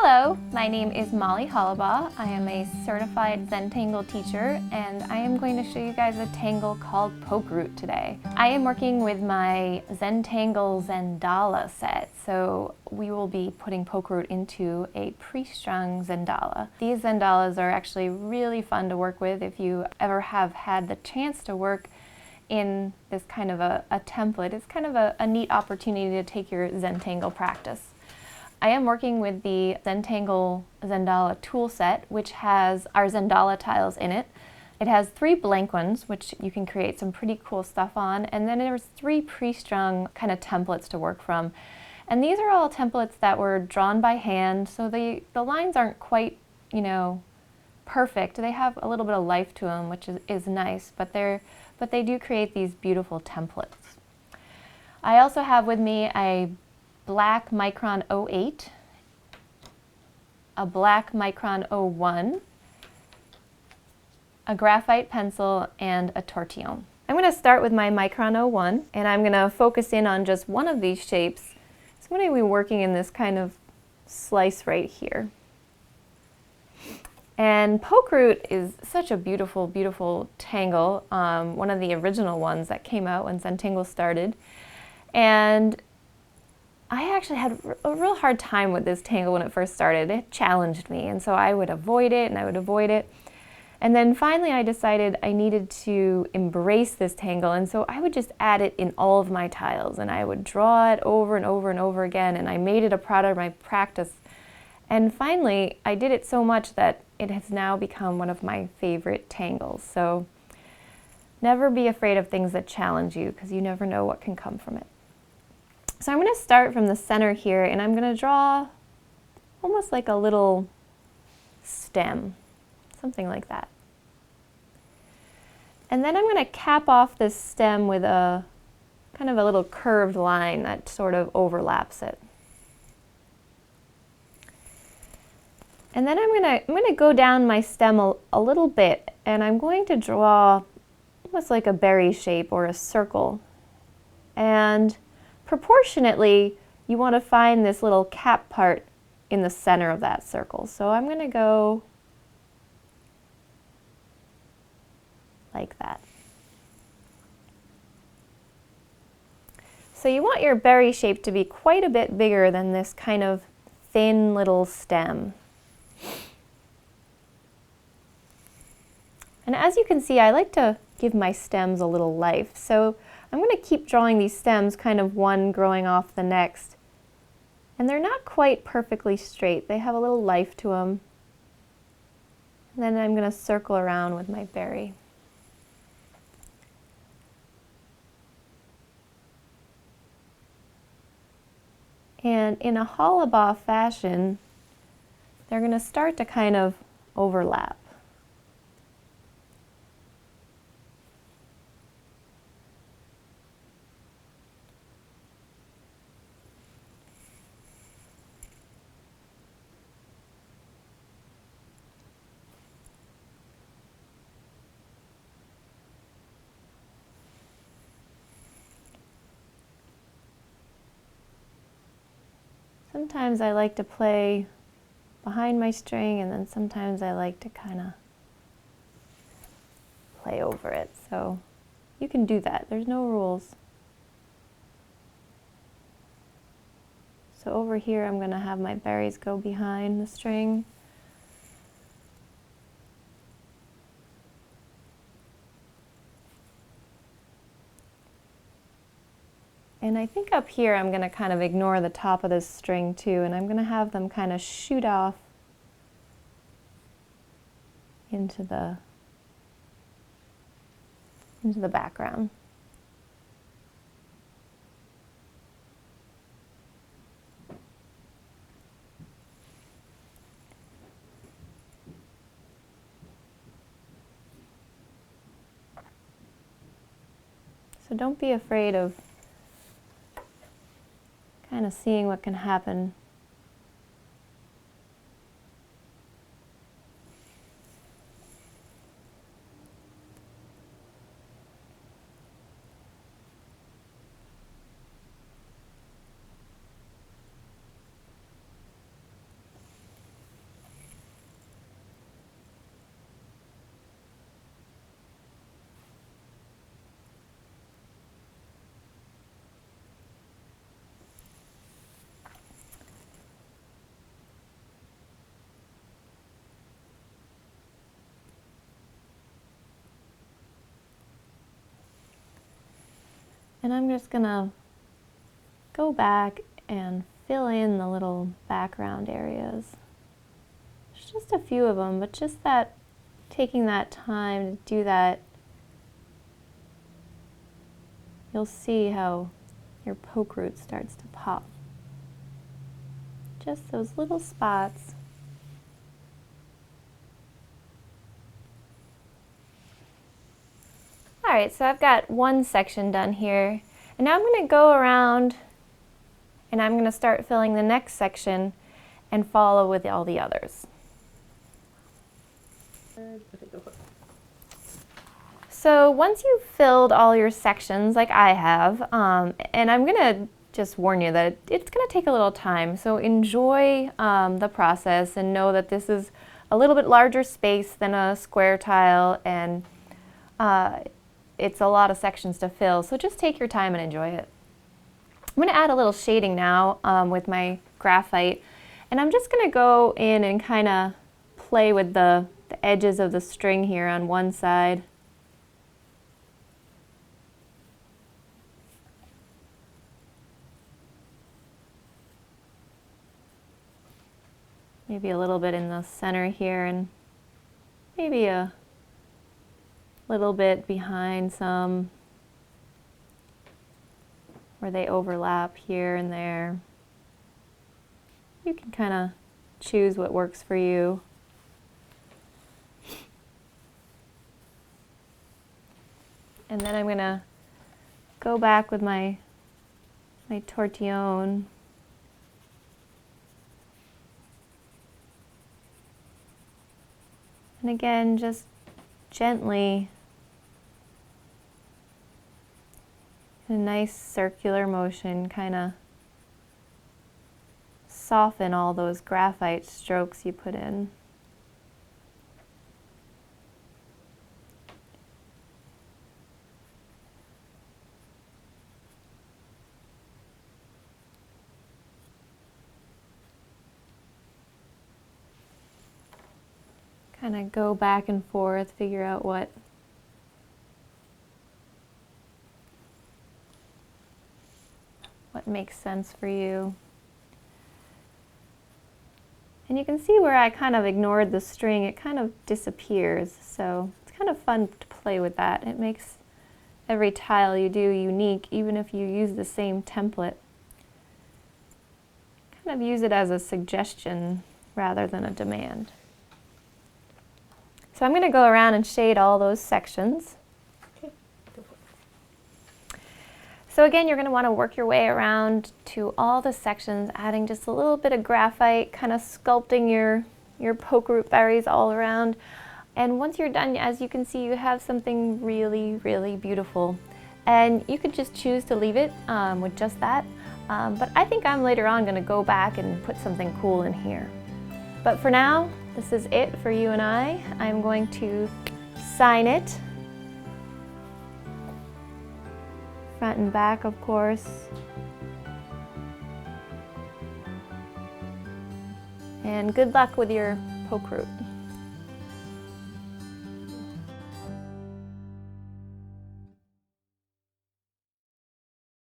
Hello, my name is Molly Hollibaugh. I am a certified Zentangle teacher, and I am going to show you guys a tangle called Pokeroot today. I am working with my Zentangle Zendala set, so we will be putting Pokeroot into a pre-strung Zendala. These Zendalas are actually really fun to work with if you ever have had the chance to work in this kind of a template. It's kind of a neat opportunity to take your Zentangle practice. I am working with the Zentangle Zendala tool set, which has our Zendala tiles in it. It has 3 blank ones, which you can create some pretty cool stuff on, and then there's 3 pre-strung kind of templates to work from. And these are all templates that were drawn by hand, so the lines aren't quite, perfect. They have a little bit of life to them, which is nice, but they do create these beautiful templates. I also have with me a black Micron 08, a black Micron 01, a graphite pencil, and a tortillon. I'm going to start with my Micron 01, and I'm going to focus in on just one of these shapes. So I'm going to be working in this kind of slice right here. And Pokeroot is such a beautiful, beautiful tangle, one of the original ones that came out when Zentangle started. And I actually had a real hard time with this tangle when it first started. It challenged me, and so I would avoid it and I would avoid it. And then finally I decided I needed to embrace this tangle, and so I would just add it in all of my tiles, and I would draw it over and over and over again, and I made it a part of my practice. And finally I did it so much that it has now become one of my favorite tangles. So never be afraid of things that challenge you, because you never know what can come from it. So I'm going to start from the center here, and I'm going to draw almost like a little stem, something like that. And then I'm going to cap off this stem with a kind of a little curved line that sort of overlaps it. And then I'm going to go down my stem a little bit, and I'm going to draw almost like a berry shape or a circle. And proportionately, you want to find this little cap part in the center of that circle. So I'm going to go like that. So you want your berry shape to be quite a bit bigger than this kind of thin little stem. And as you can see, I like to give my stems a little life. So I'm going to keep drawing these stems, kind of one growing off the next. And they're not quite perfectly straight. They have a little life to them. And then I'm going to circle around with my berry. And in a Hollibaugh fashion, they're going to start to kind of overlap. Sometimes I like to play behind my string, and then sometimes I like to kind of play over it. So you can do that. There's no rules. So over here I'm going to have my berries go behind the string. And I think up here I'm going to kind of ignore the top of this string too, and I'm going to have them kind of shoot off into the background. So don't be afraid of kind of seeing what can happen. And I'm just gonna go back and fill in the little background areas. There's just a few of them, but just that, taking that time to do that, you'll see how your Pokeroot starts to pop. Just those little spots. Alright, so I've got one section done here, and now I'm going to go around and I'm going to start filling the next section and follow with all the others. So once you've filled all your sections like I have, and I'm going to just warn you that it's going to take a little time, so enjoy the process and know that this is a little bit larger space than a square tile, and it's a lot of sections to fill, so just take your time and enjoy it. I'm going to add a little shading now with my graphite, and I'm just going to go in and kind of play with the edges of the string here on one side. Maybe a little bit in the center here, and maybe a little bit behind some where they overlap here and there. You can kind of choose what works for you. And then I'm going to go back with my tortillon. And again, just gently, in a nice circular motion, kind of soften all those graphite strokes you put in. Kind of go back and forth, figure out what makes sense for you. And you can see where I kind of ignored the string, it kind of disappears, so it's kind of fun to play with that. It makes every tile you do unique, even if you use the same template. Kind of use it as a suggestion rather than a demand. So I'm going to go around and shade all those sections. Okay. So again, you're going to want to work your way around to all the sections, adding just a little bit of graphite, kind of sculpting your Pokeroot berries all around. And once you're done, as you can see, you have something really, really beautiful. And you could just choose to leave it with just that. But I think I'm later on going to go back and put something cool in here. But for now, this is it for you and I. I'm going to sign it. Front and back, of course. And good luck with your Pokeroot.